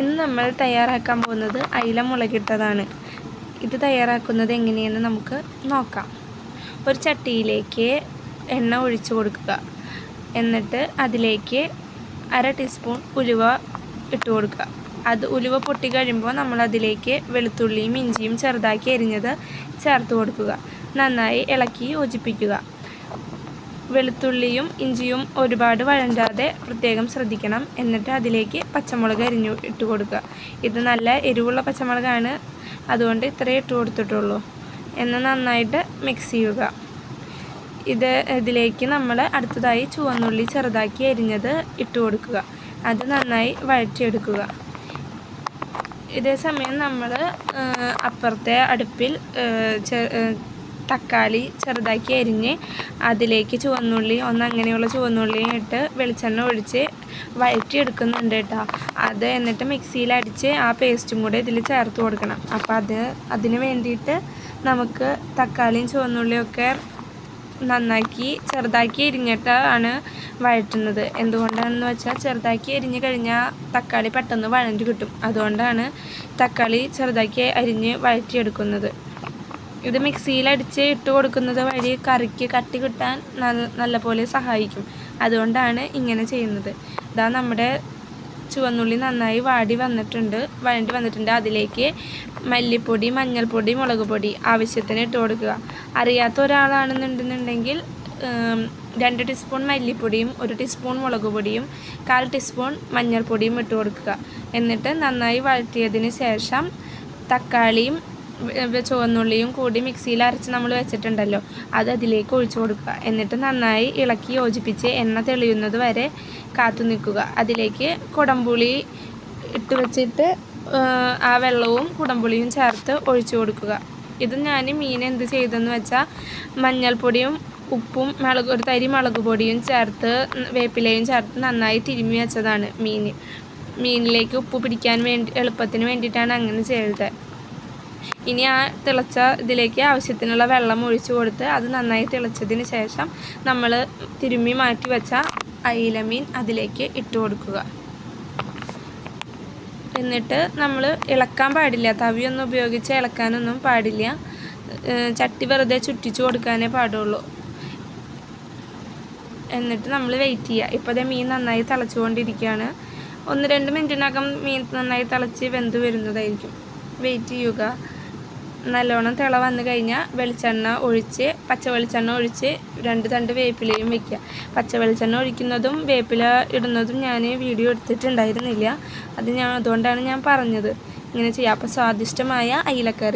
ഇന്ന് നമ്മൾ തയ്യാറാക്കാൻ പോകുന്നത് അയില മുളകിട്ടതാണ്. ഇത് തയ്യാറാക്കുന്നത് എങ്ങനെയെന്ന് നമുക്ക് നോക്കാം. ഒരു ചട്ടിയിലേക്ക് എണ്ണ ഒഴിച്ചു കൊടുക്കുക. എന്നിട്ട് അതിലേക്ക് 1/2 ടീസ്പൂൺ ഉലുവ ഇട്ട് കൊടുക്കുക. ഉലുവ പൊട്ടി കഴിയുമ്പോൾ നമ്മൾ അതിലേക്ക് വെളുത്തുള്ളിയും ഇഞ്ചിയും ചെറുതാക്കി അരിഞ്ഞത് ചേർത്ത് കൊടുക്കുക. നന്നായി ഇളക്കി യോജിപ്പിക്കുക. വെളുത്തുള്ളിയും ഇഞ്ചിയും ഒരുപാട് വഴണ്ടാതെ പ്രത്യേകം ശ്രദ്ധിക്കണം. എന്നിട്ട് അതിലേക്ക് പച്ചമുളക് ഇട്ട് കൊടുക്കുക. ഇത് നല്ല എരിവുള്ള പച്ചമുളകാണ്, അതുകൊണ്ട് ഇത്രയേ ഇട്ട് കൊടുത്തിട്ടുള്ളൂ. എന്ന് നന്നായിട്ട് മിക്സ് ചെയ്യുക. ഇതിലേക്ക് നമ്മൾ അടുത്തതായി ചുവന്നുള്ളി ചെറുതാക്കി അരിഞ്ഞത് ഇട്ട് കൊടുക്കുക. അത് നന്നായി വഴറ്റിയെടുക്കുക. ഇതേ സമയം നമ്മൾ അപ്പുറത്തെ അടുപ്പിൽ തക്കാളി ചെറുതാക്കി അരിഞ്ഞ് അതിലേക്ക് ചുവന്നുള്ളി അങ്ങനെയുള്ള ചുവന്നുള്ളിയും ഇട്ട് വെളിച്ചെണ്ണ ഒഴിച്ച് വഴറ്റിയെടുക്കുന്നുണ്ട് കേട്ടോ. അത് എന്നിട്ട് മിക്സിയിൽ അടിച്ച് ആ പേസ്റ്റും കൂടെ ഇതിൽ ചേർത്ത് കൊടുക്കണം. അപ്പോൾ അതിന് വേണ്ടിയിട്ട് നമുക്ക് തക്കാളിയും ചുവന്നുള്ളിയൊക്കെ നന്നാക്കി ചെറുതാക്കി അരിഞ്ഞിട്ടാണ് വഴറ്റുന്നത്. എന്തുകൊണ്ടാണെന്ന് വെച്ചാൽ ചെറുതാക്കി അരിഞ്ഞ് കഴിഞ്ഞാൽ തക്കാളി പെട്ടെന്ന് വഴണ്ടി കിട്ടും. അതുകൊണ്ടാണ് തക്കാളി ചെറുതാക്കി അരിഞ്ഞ് വഴറ്റിയെടുക്കുന്നത്. ഇത് മിക്സിയിൽ അടിച്ച് ഇട്ട് കൊടുക്കുന്നത് വഴി കറിക്ക് കട്ടി കിട്ടാൻ നല്ലപോലെ സഹായിക്കും. അതുകൊണ്ടാണ് ഇങ്ങനെ ചെയ്യുന്നത്. ഇതാ നമ്മുടെ ചുവന്നുള്ളി നന്നായി വഴണ്ടി വന്നിട്ടുണ്ട്. അതിലേക്ക് മല്ലിപ്പൊടി, മഞ്ഞൾപ്പൊടി, മുളക് പൊടി ആവശ്യത്തിന് ഇട്ട് കൊടുക്കുക. അറിയാത്ത ഒരാളാണെന്നുണ്ടെന്നുണ്ടെങ്കിൽ 2 ടീസ്പൂൺ മല്ലിപ്പൊടിയും 1 ടീസ്പൂൺ മുളക് പൊടിയും 1/4 ടീസ്പൂൺ മഞ്ഞൾപ്പൊടിയും ഇട്ട് കൊടുക്കുക. എന്നിട്ട് നന്നായി വഴറ്റിയതിന് ശേഷം തക്കാളിയും ചുവന്നുള്ളിയും കൂടി മിക്സിയിൽ അരച്ച് നമ്മൾ വെച്ചിട്ടുണ്ടല്ലോ, അത് അതിലേക്ക് ഒഴിച്ചു കൊടുക്കുക. എന്നിട്ട് നന്നായി ഇളക്കി യോജിപ്പിച്ച് എണ്ണ തെളിയുന്നത് വരെ കാത്തു നിൽക്കുക. അതിലേക്ക് കുടംപുളി ഇട്ട് വെച്ചിട്ട് ആ വെള്ളവും കുടംപുളിയും ചേർത്ത് ഒഴിച്ചു കൊടുക്കുക. ഇത് ഞാൻ മീൻ എന്ത് ചെയ്തെന്ന് വെച്ചാൽ മഞ്ഞൾപ്പൊടിയും ഉപ്പും ഒരു തരി മുളക് പൊടിയും ചേർത്ത് വേപ്പിലയും ചേർത്ത് നന്നായി തിരുമ്മി വെച്ചതാണ്. മീനിലേക്ക് ഉപ്പ് പിടിക്കാൻ എളുപ്പത്തിന് വേണ്ടിയിട്ടാണ് അങ്ങനെ ചെയ്തത്. ഇനി ആ തിളച്ച ഇതിലേക്ക് ആവശ്യത്തിനുള്ള വെള്ളം ഒഴിച്ചു കൊടുത്ത് അത് നന്നായി തിളച്ചതിന് ശേഷം നമ്മൾ തിരുമ്മി മാറ്റി വെച്ച അയില മീൻ അതിലേക്ക് ഇട്ട് കൊടുക്കുക. എന്നിട്ട് നമ്മൾ ഇളക്കാൻ പാടില്ല, തവിയൊന്നും ഉപയോഗിച്ച് ഇളക്കാനൊന്നും പാടില്ല. ചട്ടി വെറുതെ ചുറ്റിച്ചു കൊടുക്കാനേ പാടുള്ളൂ. എന്നിട്ട് നമ്മൾ വെയിറ്റ് ചെയ്യുക. ഇപ്പോൾ അതേ മീൻ നന്നായി തിളച്ചുകൊണ്ടിരിക്കുകയാണ്. 1-2 മിനിറ്റിനകം മീൻ നന്നായി തിളച്ച് വെന്ത് വരുന്നതായിരിക്കും. വെയിറ്റ് ചെയ്യുക. നല്ലോണം തിള വന്നു കഴിഞ്ഞാൽ പച്ച വെളിച്ചെണ്ണ ഒഴിച്ച് 2 തണ്ട് വേപ്പിലയും വയ്ക്കുക. പച്ച വെളിച്ചെണ്ണ ഒഴിക്കുന്നതും വേപ്പില ഇടുന്നതും ഞാൻ വീഡിയോ എടുത്തിട്ടുണ്ടായിരുന്നില്ല. അതുകൊണ്ടാണ് ഞാൻ പറഞ്ഞത് ഇങ്ങനെ ചെയ്യുക. അപ്പോൾ സ്വാദിഷ്ടമായ അയിലക്കറി